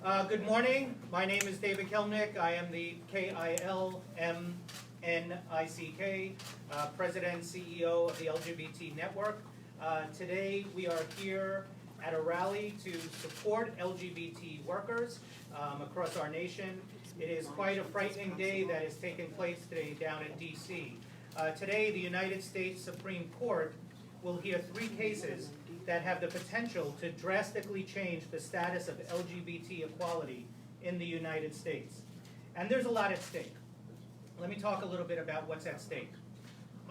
Good morning. My name is David Kilmnick. I am the Kilmnick, President and CEO of the LGBT Network. Today we are here at a rally to support LGBT workers across our nation. It is quite a frightening day that is taking place today down in D.C. Today the United States Supreme Court will hear 3 cases that have the potential to drastically change the status of LGBT equality in the United States. And there's a lot at stake. Let me talk a little bit about what's at stake.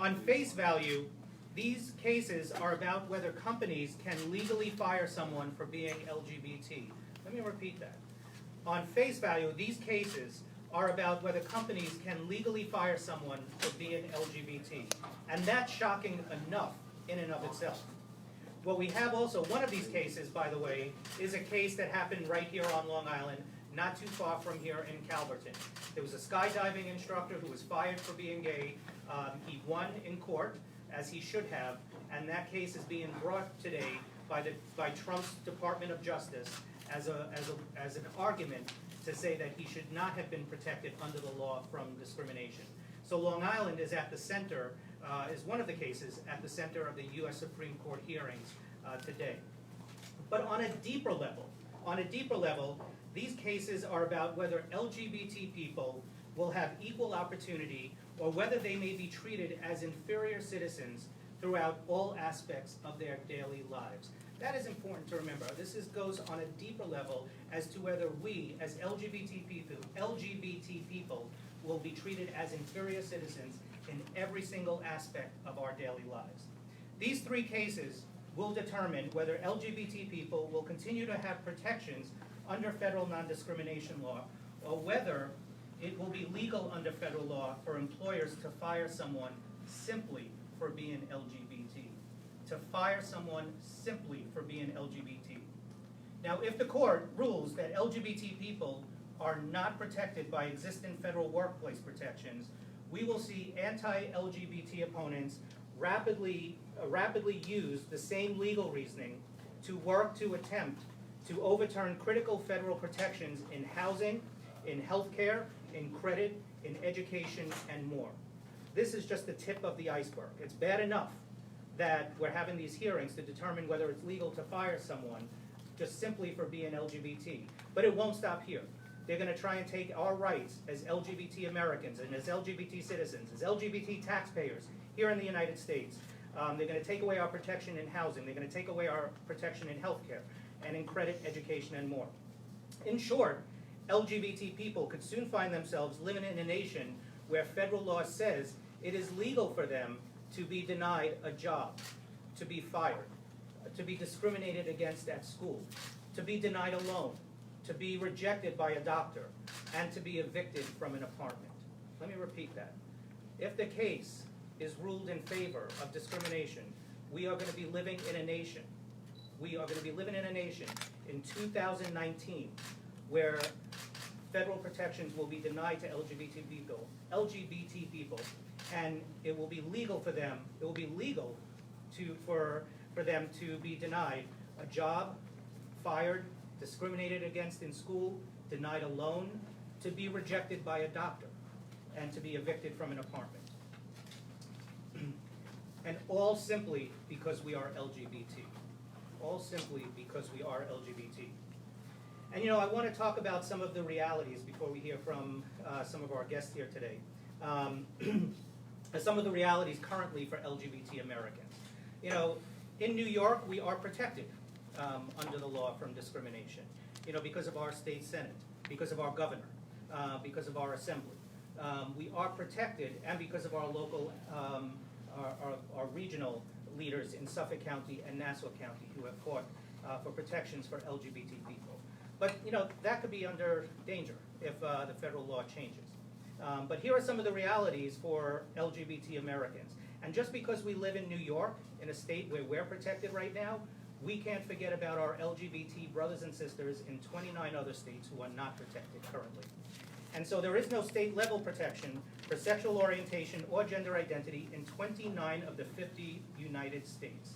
On face value, these cases are about whether companies can legally fire someone for being LGBT. Let me repeat that. On face value, these cases are about whether companies can legally fire someone for being LGBT. And that's shocking enough in and of itself. What we have also, one of these cases, by the way, is a case that happened right here on Long Island, not too far from here in Calverton. There was a skydiving instructor who was fired for being gay. He won in court, as he should have, and that case is being brought today by Trump's Department of Justice as an argument to say that he should not have been protected under the law from discrimination. So Long Island is at the center, is one of the cases at the center of the U.S. Supreme Court hearings today. But on a deeper level, these cases are about whether LGBT people will have equal opportunity or whether they may be treated as inferior citizens throughout all aspects of their daily lives. That is important to remember. This goes on a deeper level as to whether we, as LGBT people, will be treated as inferior citizens in every single aspect of our daily lives. These 3 cases will determine whether LGBT people will continue to have protections under federal non-discrimination law, or whether it will be legal under federal law for employers to fire someone simply for being LGBT. To fire someone simply for being LGBT. Now, if the court rules that LGBT people are not protected by existing federal workplace protections, we will see anti-LGBT opponents rapidly use the same legal reasoning to work to attempt to overturn critical federal protections in housing, in healthcare, in credit, in education, and more. This is just the tip of the iceberg. It's bad enough that we're having these hearings to determine whether it's legal to fire someone just simply for being LGBT. But it won't stop here. They're going to try and take our rights as LGBT Americans and as LGBT citizens, as LGBT taxpayers here in the United States. They're going to take away our protection in housing. They're going to take away our protection in healthcare and in credit, education, and more. In short, LGBT people could soon find themselves living in a nation where federal law says it is legal for them to be denied a job, to be fired, to be discriminated against at school, to be denied a loan, to be rejected by a doctor, and to be evicted from an apartment. Let me repeat that. If the case is ruled in favor of discrimination, we are going to be living in a nation. We are going to be living in a nation in 2019 where federal protections will be denied to LGBT people, and it will be legal for them. It will be legal for them to be denied a job, fired, discriminated against in school, denied a loan, to be rejected by a doctor, and to be evicted from an apartment. And all simply because we are LGBT. All simply because we are LGBT. And I want to talk about some of the realities before we hear from some of our guests here today. Some of the realities currently for LGBT Americans. In New York, we are protected under the law from discrimination, because of our state senate, because of our governor, because of our assembly. We are protected, and because of our local, our regional leaders in Suffolk County and Nassau County who have fought for protections for LGBT people. But that could be under danger if the federal law changes. But here are some of the realities for LGBT Americans. And just because we live in New York, in a state where we're protected right now, we can't forget about our LGBT brothers and sisters in 29 other states who are not protected currently. And so there is no state-level protection for sexual orientation or gender identity in 29 of the 50 United States.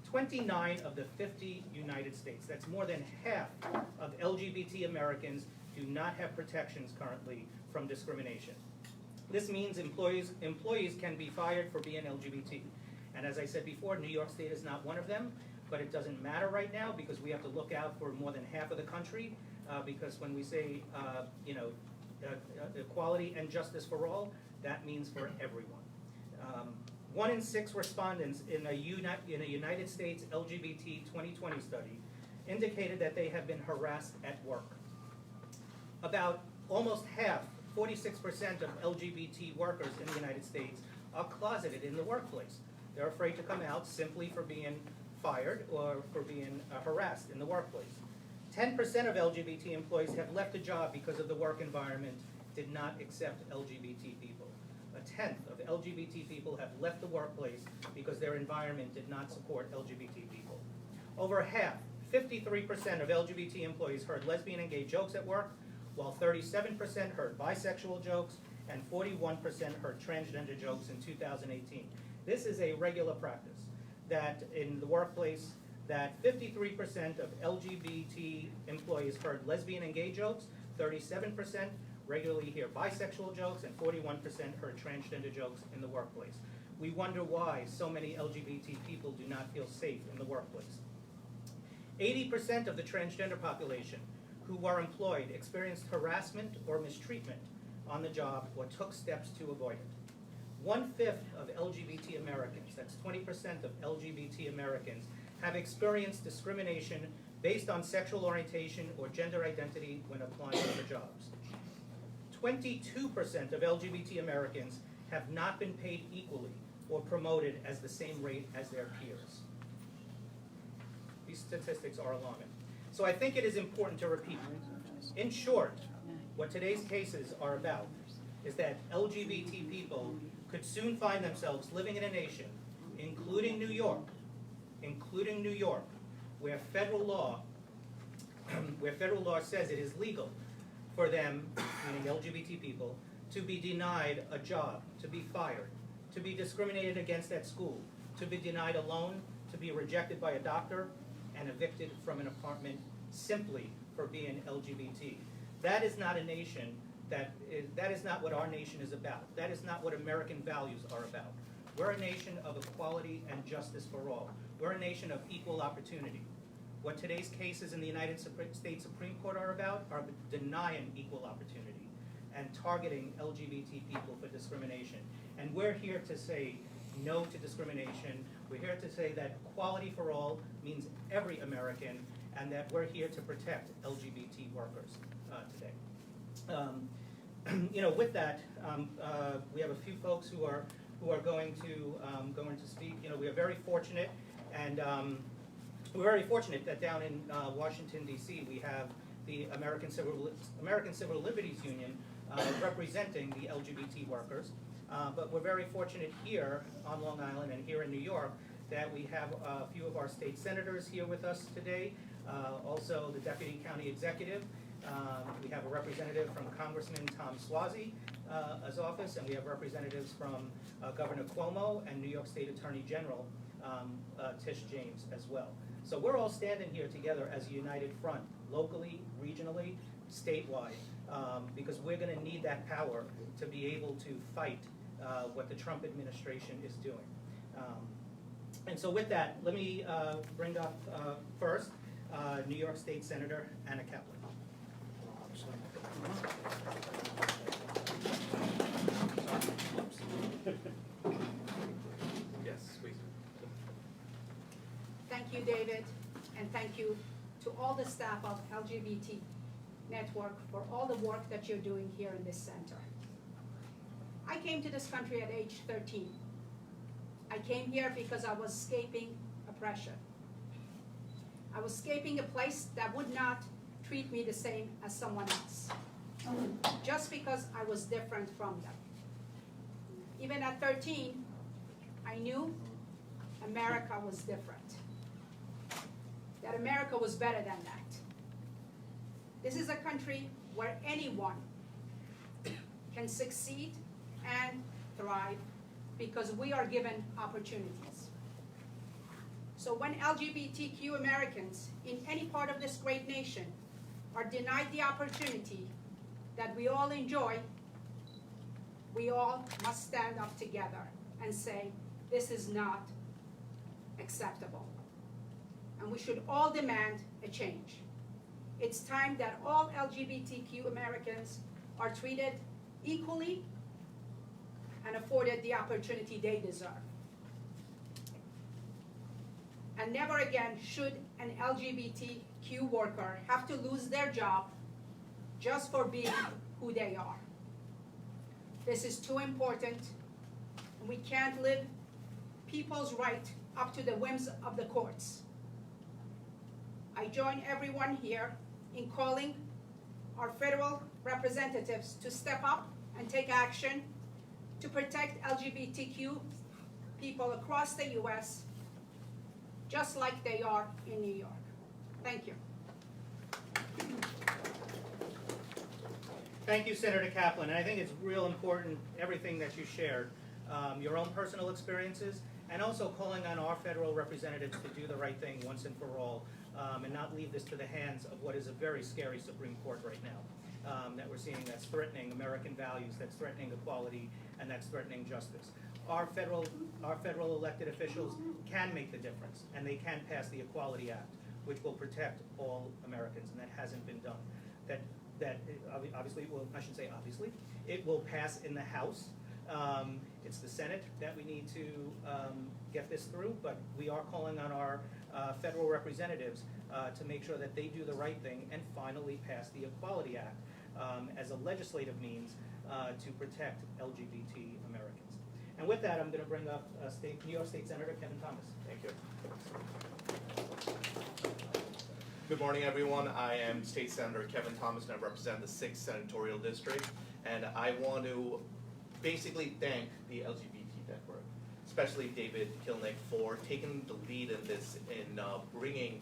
29 of the 50 United States, that's more than half of LGBT Americans, do not have protections currently from discrimination. This means employees can be fired for being LGBT. And as I said before, New York State is not one of them, but it doesn't matter right now because we have to look out for more than half of the country, because when we say, equality and justice for all, that means for everyone. 1 in 6 respondents in a United States LGBT 2020 study indicated that they have been harassed at work. About almost half, 46% of LGBT workers in the United States are closeted in the workplace. They're afraid to come out simply for being fired or for being harassed in the workplace. 10% of LGBT employees have left a job because of the work environment did not accept LGBT people. A tenth of LGBT people have left the workplace because their environment did not support LGBT people. Over half, 53% of LGBT employees heard lesbian and gay jokes at work, while 37% heard bisexual jokes and 41% heard transgender jokes in 2018. This is a regular practice that in the workplace that 53% of LGBT employees heard lesbian and gay jokes, 37% regularly hear bisexual jokes, and 41% heard transgender jokes in the workplace. We wonder why so many LGBT people do not feel safe in the workplace. 80% of the transgender population who are employed experienced harassment or mistreatment on the job or took steps to avoid it. 1/5 of LGBT Americans, that's 20% of LGBT Americans, have experienced discrimination based on sexual orientation or gender identity when applying for jobs. 22% of LGBT Americans have not been paid equally or promoted as the same rate as their peers. These statistics are alarming. So I think it is important to repeat. In short, what today's cases are about is that LGBT people could soon find themselves living in a nation, including New York, where federal law says it is legal for them, meaning LGBT people, to be denied a job, to be fired, to be discriminated against at school, to be denied a loan, to be rejected by a doctor, and evicted from an apartment simply for being LGBT. That is not a nation that is not what our nation is about. That is not what American values are about. We're a nation of equality and justice for all. We're a nation of equal opportunity. What today's cases in the United States Supreme Court are about are denying equal opportunity and targeting LGBT people for discrimination. And we're here to say no to discrimination. We're here to say that equality for all means every American, and that we're here to protect LGBT workers today. With that, we have a few folks who are going to speak. We are very fortunate, and we're very fortunate that down in Washington D.C. we have the American Civil Liberties Union representing the LGBT workers. But we're very fortunate here on Long Island and here in New York that we have a few of our state senators here with us today. Also, the Deputy County Executive. We have a representative from Congressman Tom Suozzi's office, and we have representatives from Governor Cuomo and New York State Attorney General Tish James as well. So we're all standing here together as a united front, locally, regionally, statewide, because we're going to need that power to be able to fight what the Trump administration is doing. And so with that, let me bring up first New York State Senator Anna Kaplan. Yes, please. Thank you, David, and thank you to all the staff of LGBT Network for all the work that you're doing here in this center. I came to this country at age 13. I came here because I was escaping oppression. I was escaping a place that would not treat me the same as someone else, just because I was different from them. Even at 13, I knew America was different, that America was better than that. This is a country where anyone can succeed and thrive because we are given opportunities. So when LGBTQ Americans in any part of this great nation are denied the opportunity that we all enjoy, we all must stand up together and say, this is not acceptable. And we should all demand a change. It's time that all LGBTQ Americans are treated equally and afforded the opportunity they deserve. And never again should an LGBTQ worker have to lose their job just for being who they are. This is too important, and we can't live people's right up to the whims of the courts. I join everyone here in calling our federal representatives to step up and take action to protect LGBTQ people across the U.S. just like they are in New York. Thank you. Thank you, Senator Kaplan. And I think it's real important, everything that you shared, your own personal experiences, and also calling on our federal representatives to do the right thing once and for all, and not leave this to the hands of what is a very scary Supreme Court right now, that we're seeing that's threatening American values, that's threatening equality, and that's threatening justice. Our federal elected officials can make the difference, and they can pass the Equality Act, which will protect all Americans, and that hasn't been done. That obviously, well, I shouldn't say obviously, it will pass in the House. It's the Senate that we need to get this through, but we are calling on our federal representatives to make sure that they do the right thing and finally pass the Equality Act as a legislative means to protect LGBT Americans. And with that, I'm going to bring up New York State Senator Kevin Thomas. Thank you. Good morning, everyone. I am State Senator Kevin Thomas, and I represent the 6th Senatorial District. And I want to basically thank the LGBT network, especially David Kilmnick, for taking the lead in this, in bringing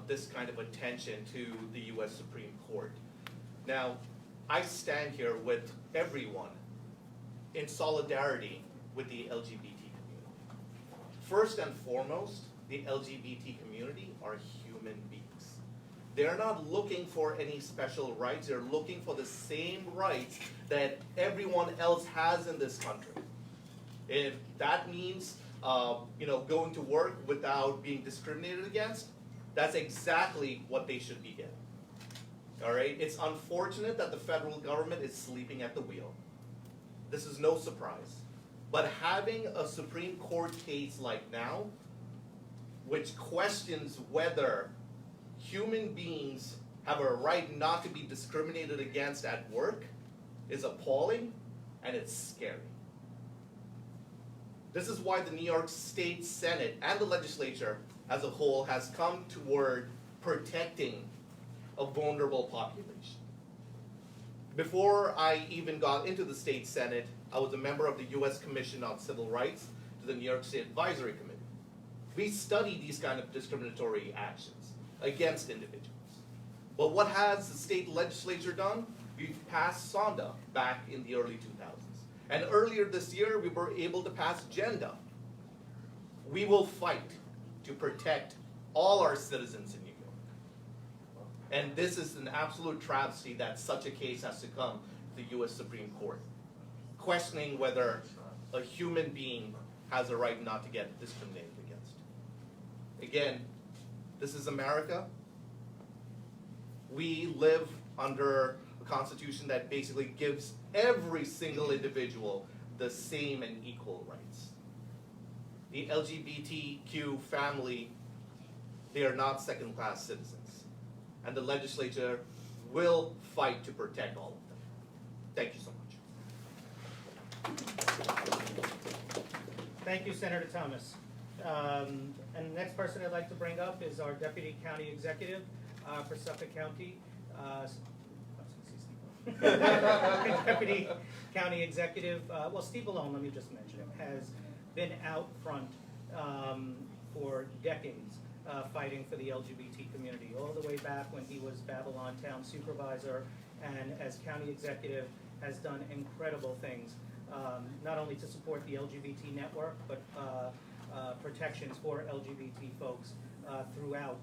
this kind of attention to the U.S. Supreme Court. Now, I stand here with everyone in solidarity with the LGBT community. First and foremost, the LGBT community are human beings. They're not looking for any special rights. They're looking for the same rights that everyone else has in this country. If that means going to work without being discriminated against, that's exactly what they should be getting. All right? It's unfortunate that the federal government is sleeping at the wheel. This is no surprise. But having a Supreme Court case like now, which questions whether human beings have a right not to be discriminated against at work, is appalling, and it's scary. This is why the New York State Senate and the legislature as a whole has come toward protecting a vulnerable population. Before I even got into the state Senate, I was a member of the U.S. Commission on Civil Rights to the New York State Advisory Committee. We study these kind of discriminatory actions against individuals. But what has the state legislature done? We've passed SONDA back in the early 2000s. And earlier this year, we were able to pass GENDA. We will fight to protect all our citizens in New York. And this is an absolute travesty that such a case has to come to the U.S. Supreme Court, questioning whether a human being has a right not to get discriminated against. Again, this is America. We live under a constitution that basically gives every single individual the same and equal rights. The LGBTQ family, they are not second-class citizens. And the legislature will fight to protect all of them. Thank you so much. Thank you, Senator Thomas. And the next person I'd like to bring up is our Deputy County Executive for Suffolk County. Deputy County Executive, well, Steve Malone, let me just mention him, has been out front for decades fighting for the LGBT community, all the way back when he was Babylon Town Supervisor, and as County Executive has done incredible things, not only to support the LGBT network, but protections for LGBT folks throughout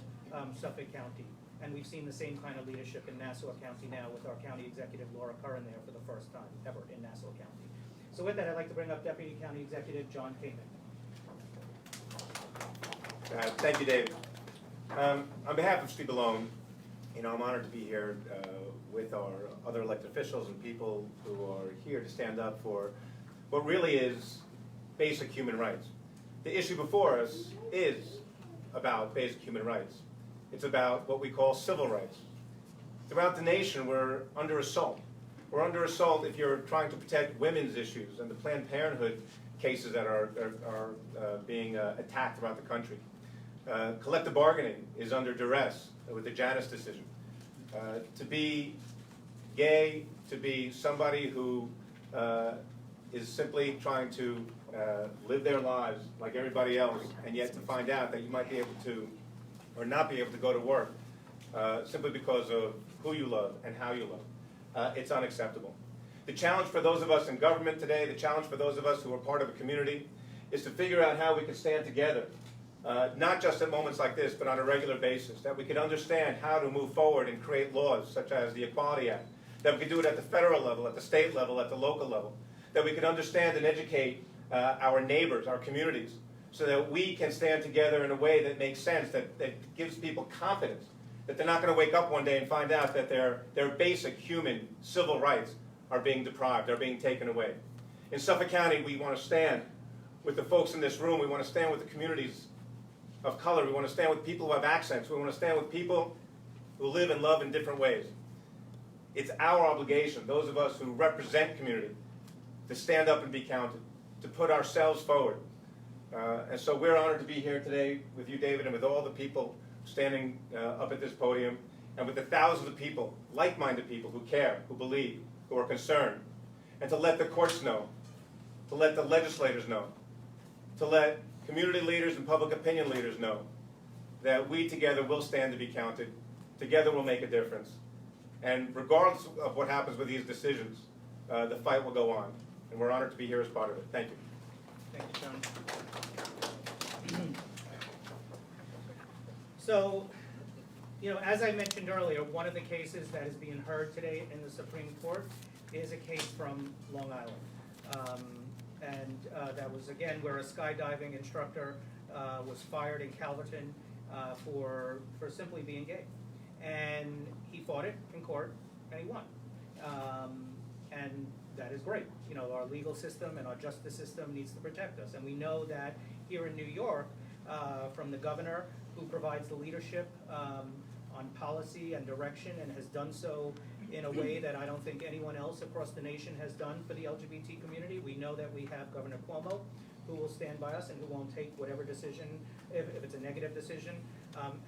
Suffolk County. And we've seen the same kind of leadership in Nassau County now with our county executive Laura Curran there for the first time ever in Nassau County. So with that, I'd like to bring up Deputy County Executive John Kaiman. Thank you, David. On behalf of Steve Malone, I'm honored to be here with our other elected officials and people who are here to stand up for what really is basic human rights. The issue before us is about basic human rights. It's about what we call civil rights. Throughout the nation, we're under assault. We're under assault if you're trying to protect women's issues and the Planned Parenthood cases that are being attacked throughout the country. Collective bargaining is under duress with the Janus decision. To be gay, to be somebody who is simply trying to live their lives like everybody else, and yet to find out that you might be able to, or not be able to go to work simply because of who you love and how you love. It's unacceptable. The challenge for those of us in government today, the challenge for those of us who are part of a community, is to figure out how we can stand together, not just at moments like this, but on a regular basis, that we can understand how to move forward and create laws such as the Equality Act, that we can do it at the federal level, at the state level, at the local level, that we can understand and educate our neighbors, our communities, so that we can stand together in a way that makes sense, that gives people confidence, that they're not going to wake up one day and find out that their basic human civil rights are being deprived, are being taken away. In Suffolk County, we want to stand with the folks in this room. We want to stand with the communities of color. We want to stand with people who have accents. We want to stand with people who live and love in different ways. It's our obligation, those of us who represent community, to stand up and be counted, to put ourselves forward. And so we're honored to be here today with you, David, and with all the people standing up at this podium, and with the thousands of people, like-minded people who care, who believe, who are concerned, and to let the courts know, to let the legislators know, to let community leaders and public opinion leaders know that we together will stand to be counted, together we'll make a difference. And regardless of what happens with these decisions, the fight will go on. And we're honored to be here as part of it. Thank you. Thank you, John. So, as I mentioned earlier, one of the cases that is being heard today in the Supreme Court is a case from Long Island. That was, again, where a skydiving instructor was fired in Calverton for simply being gay. And he fought it in court, and he won. And that is great. Our legal system and our justice system needs to protect us. And we know that here in New York, from the governor, who provides the leadership on policy and direction, and has done so in a way that I don't think anyone else across the nation has done for the LGBT community. We know that we have Governor Cuomo, who will stand by us and who won't take whatever decision, if it's a negative decision,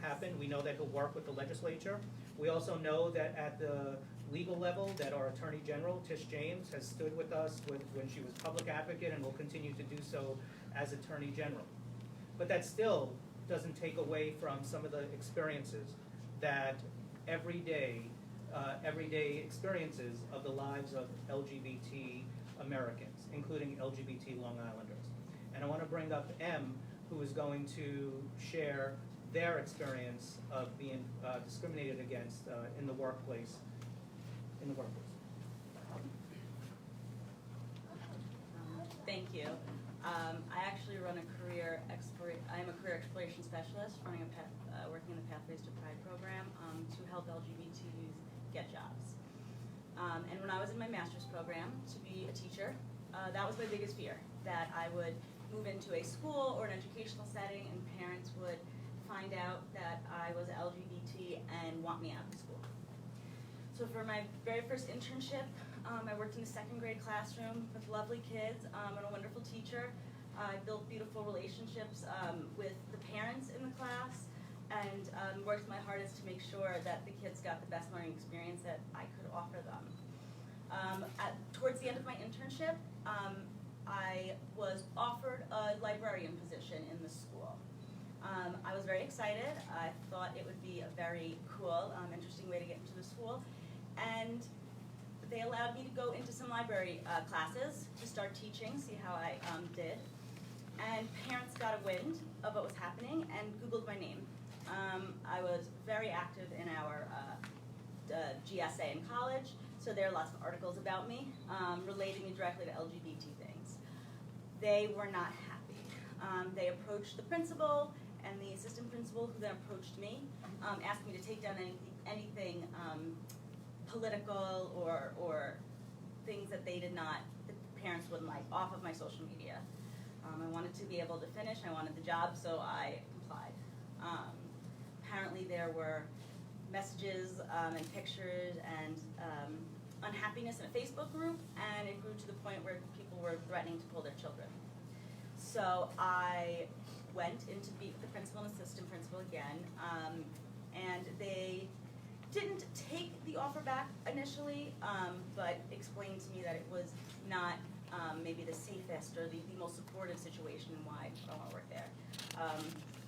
happen. We know that he'll work with the legislature. We also know that at the legal level, that our Attorney General, Tish James, has stood with us when she was public advocate and will continue to do so as Attorney General. But that still doesn't take away from some of the experiences that everyday experiences of the lives of LGBT Americans, including LGBT Long Islanders. And I want to bring up M, who is going to share their experience of being discriminated against in the workplace. Thank you. I actually run a career exploration specialist, working in the Pathways to Pride program to help LGBT youth get jobs. And when I was in my master's program to be a teacher, that was my biggest fear, that I would move into a school or an educational setting and parents would find out that I was LGBT and want me out of school. So for my very first internship, I worked in a second grade classroom with lovely kids and a wonderful teacher. I built beautiful relationships with the parents in the class and worked my hardest to make sure that the kids got the best learning experience that I could offer them. Towards the end of my internship, I was offered a librarian position in the school. I was very excited. I thought it would be a very cool, interesting way to get into the school. And they allowed me to go into some library classes to start teaching, see how I did. And parents got a wind of what was happening and Googled my name. I was very active in our GSA in college, so there are lots of articles about me, relating me directly to LGBT things. They were not happy. They approached the principal and the assistant principal, who then approached me, asked me to take down anything political or things that they did not, that parents wouldn't like, off of my social media. I wanted to be able to finish, I wanted the job, so I complied. Apparently there were messages and pictures and unhappiness in a Facebook group, and it grew to the point where people were threatening to pull their children. So I went in to meet with the principal and assistant principal again, and they didn't take the offer back initially, but explained to me that it was not maybe the safest or the most supportive situation and why I don't want to work there.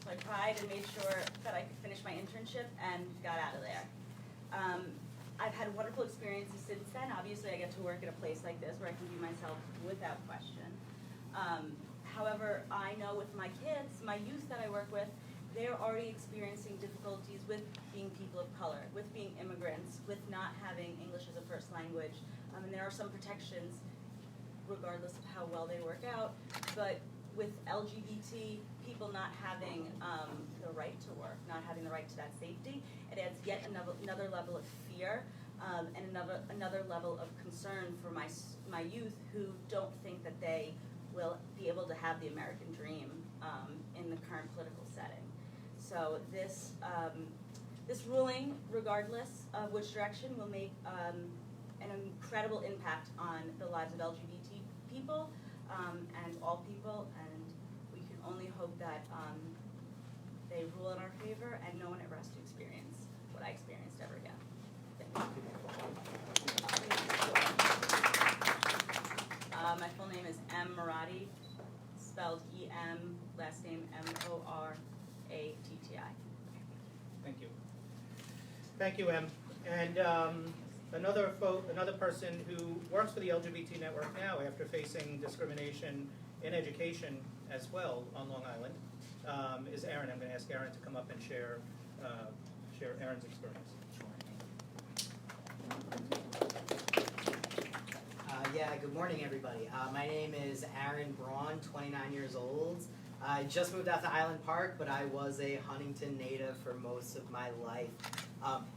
So I tried and made sure that I could finish my internship and got out of there. I've had wonderful experiences since then. Obviously, I get to work at a place like this where I can be myself without question. However, I know with my kids, my youth that I work with, they're already experiencing difficulties with being people of color, with being immigrants, with not having English as a first language. And there are some protections regardless of how well they work out, but with LGBT people not having the right to work, not having the right to that safety, it adds yet another level of fear and another level of concern for my youth who don't think that they will be able to have the American dream in the current political setting. So this ruling, regardless of which direction, will make an incredible impact on the lives of LGBT people and all people, and we can only hope that they rule in our favor and no one ever has to experience what I experienced ever again. Thank you. My full name is M. Moratti, spelled E-M, last name M-O-R-A-T-T-I. Thank you. Thank you, Em. And another person who works for the LGBT network now after facing discrimination in education as well on Long Island is Erin. I'm going to ask Erin to come up and share Erin's experience. Good morning, everybody. My name is Aaron Braun, 29 years old. I just moved out to Island Park, but I was a Huntington native for most of my life.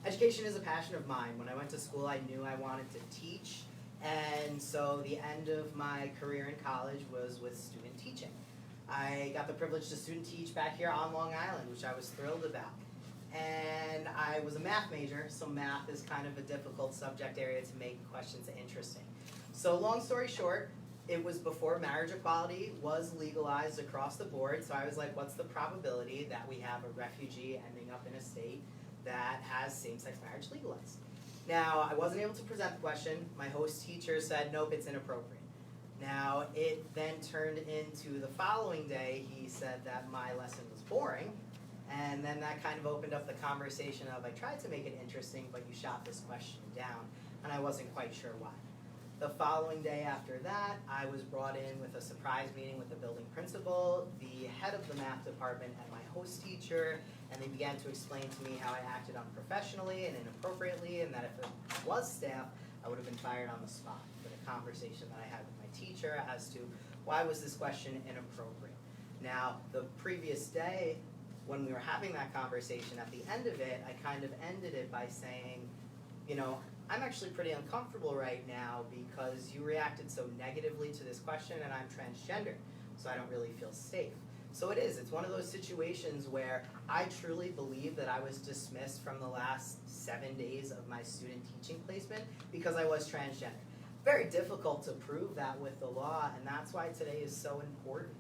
Education is a passion of mine. When I went to school, I knew I wanted to teach, and so the end of my career in college was with student teaching. I got the privilege to student teach back here on Long Island, which I was thrilled about. And I was a math major, so math is kind of a difficult subject area to make questions interesting. So long story short, it was before marriage equality was legalized across the board, so I was like, what's the probability that we have a refugee ending up in a state that has same-sex marriage legalized? Now, I wasn't able to present the question. My host teacher said, nope, it's inappropriate. Now, it then turned into the following day, he said that my lesson was boring, and then that kind of opened up the conversation of, I tried to make it interesting, but you shot this question down, and I wasn't quite sure why. The following day after that, I was brought in with a surprise meeting with the building principal, the head of the math department, and my host teacher, and they began to explain to me how I acted unprofessionally and inappropriately, and that if it was staff, I would have been fired on the spot for the conversation that I had with my teacher as to why was this question inappropriate. Now, the previous day, when we were having that conversation, at the end of it, I kind of ended it by saying, you know, I'm actually pretty uncomfortable right now because you reacted so negatively to this question and I'm transgender, so I don't really feel safe. So it's one of those situations where I truly believe that I was dismissed from the last 7 days of my student teaching placement because I was transgender. Very difficult to prove that with the law, and that's why today is so important.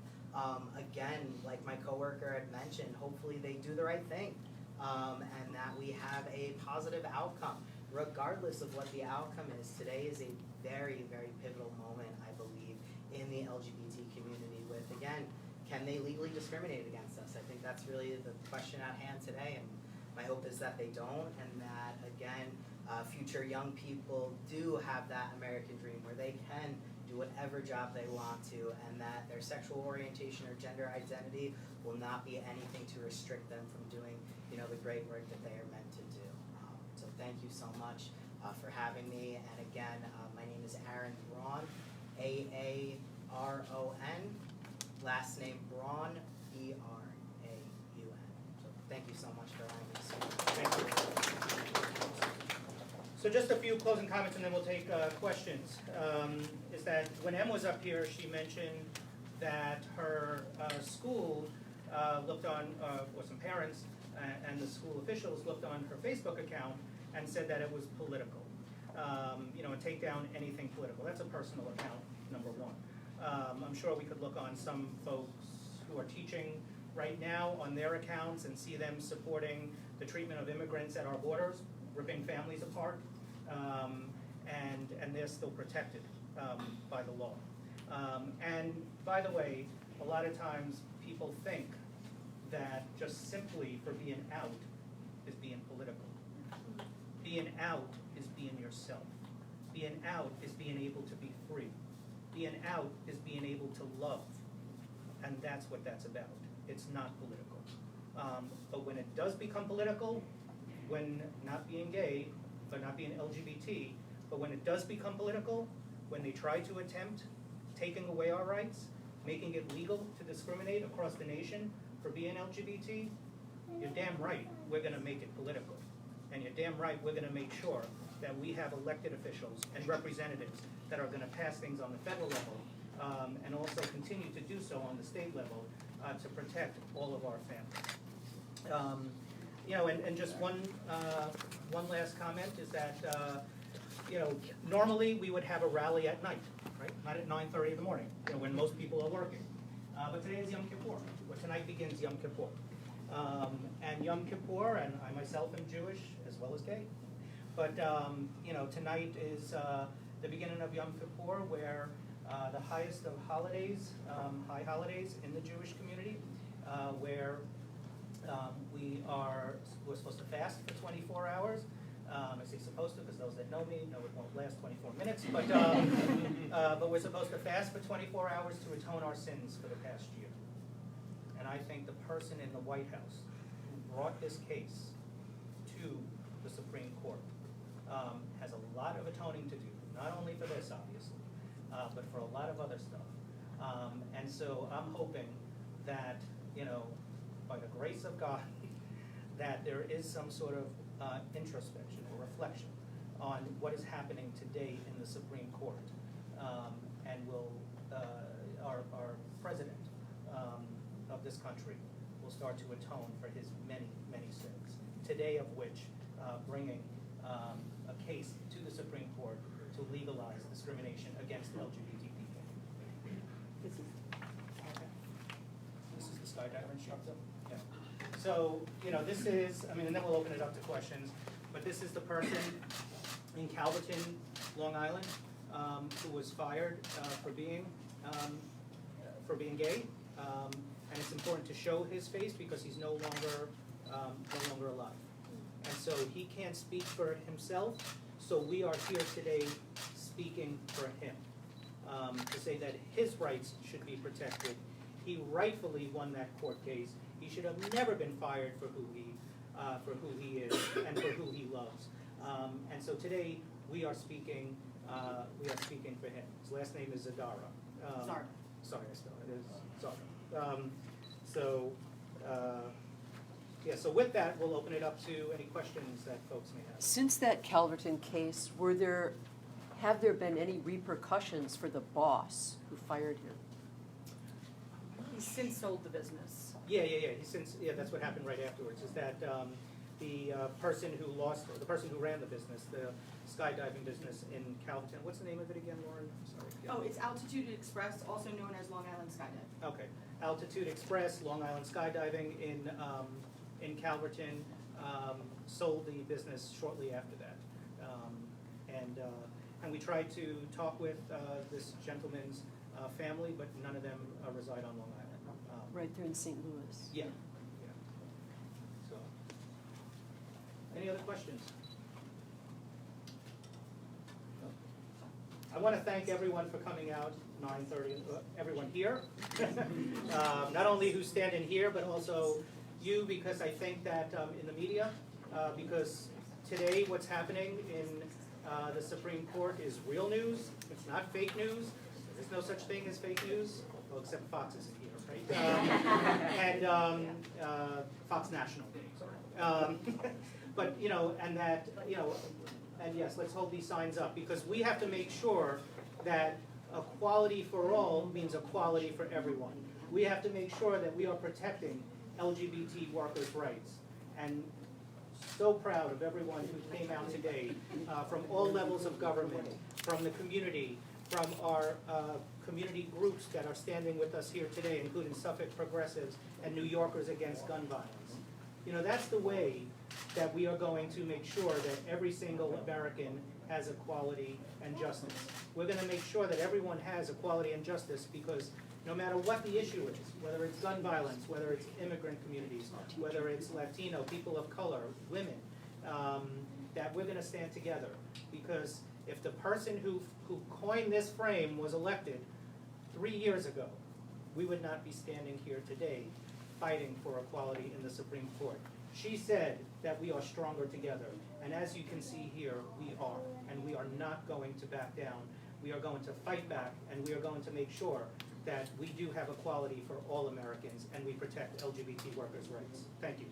Again, like my coworker had mentioned, hopefully they do the right thing and that we have a positive outcome. Regardless of what the outcome is, today is a very, very pivotal moment, I believe, in the LGBT community with, again, can they legally discriminate against us? I think that's really the question at hand today, and my hope is that they don't, and that, again, future young people do have that American dream where they can do whatever job they want to, and that their sexual orientation or gender identity will not be anything to restrict them from doing, the great work that they are meant to do. So thank you so much for having me. And again, my name is Aaron Braun, Aaron. Last name Braun, Braun. So thank you so much for allowing me to speak. Thank you. So just a few closing comments and then we'll take questions. Is that when Em was up here, she mentioned that her school looked on, or some parents and the school officials looked on her Facebook account and said that it was political. And take down anything political. That's a personal account, number one. I'm sure we could look on some folks who are teaching right now on their accounts and see them supporting the treatment of immigrants at our borders, ripping families apart, and they're still protected by the law. And by the way, a lot of times people think that just simply for being out is being political. Being out is being yourself. Being out is being able to be free. Being out is being able to love. And that's what that's about. It's not political. But when it does become political, when not being gay, but not being LGBT, but when it does become political, when they try to attempt taking away our rights, making it legal to discriminate across the nation for being LGBT, you're damn right we're going to make it political. And you're damn right we're going to make sure that we have elected officials and representatives that are going to pass things on the federal level and also continue to do so on the state level to protect all of our families. And just one last comment is that normally we would have a rally at night, right? Not at 9:30 in the morning, when most people are working. But today is Yom Kippur. Well, tonight begins Yom Kippur. And Yom Kippur, and I myself am Jewish as well as gay. But tonight is the beginning of Yom Kippur, where the highest of holidays, high holidays in the Jewish community, where we're supposed to fast for 24 hours. I say supposed to because those that know me know it won't last 24 minutes. But we're supposed to fast for 24 hours to atone our sins for the past year. And I think the person in the White House who brought this case to the Supreme Court has a lot of atoning to do, not only for this, obviously, but for a lot of other stuff. And so I'm hoping that, by the grace of God, that there is some sort of introspection or reflection on what is happening today in the Supreme Court, and our president of this country will start to atone for his many, many sins. Today of which bringing a case to the Supreme Court to legalize discrimination against LGBT people. This is the skydiver instructor? Yeah. So, this is, and then we'll open it up to questions, but this is the person in Calverton, Long Island, who was fired for being gay. And it's important to show his face because he's no longer alive. And so he can't speak for himself, so we are here today speaking for him, to say that his rights should be protected. He rightfully won that court case. He should have never been fired for who he is and for who he loves. And so today we are speaking for him. His last name is Zadara. Sorry, I spelled it. It is Zara. So with that, we'll open it up to any questions that folks may have. Since that Calverton case, have there been any repercussions for the boss who fired him? He's since sold the business. Yeah. That's what happened right afterwards. Is that the person who ran the business, the skydiving business in Calverton. What's the name of it again, Lauren? Sorry. Oh, it's Altitude Express, also known as Long Island Skydive. Okay, Altitude Express, Long Island Skydiving in Calverton, sold the business shortly after that. And we tried to talk with this gentleman's family, but none of them reside on Long Island. Right there in St. Louis. Yeah. So, any other questions? I want to thank everyone for coming out 9:30, everyone here. Not only who's standing here, but also you, because I think that in the media, because today what's happening in the Supreme Court is real news. It's not fake news. There's no such thing as fake news, well, except Fox isn't here, right? And Fox National. But, and that, and yes, let's hold these signs up, because we have to make sure that equality for all means equality for everyone. We have to make sure that we are protecting LGBT workers' rights. And so proud of everyone who came out today, from all levels of government, from the community, from our community groups that are standing with us here today, including Suffolk Progressives and New Yorkers Against Gun Violence. That's the way that we are going to make sure that every single American has equality and justice. We're going to make sure that everyone has equality and justice, because no matter what the issue is, whether it's gun violence, whether it's immigrant communities, whether it's Latino, people of color, women, that we're going to stand together. Because if the person who coined this frame was elected 3 years ago, we would not be standing here today fighting for equality in the Supreme Court. She said that we are stronger together. And as you can see here, we are. And we are not going to back down. We are going to fight back, and we are going to make sure that we do have equality for all Americans, and we protect LGBT workers' rights. Thank you.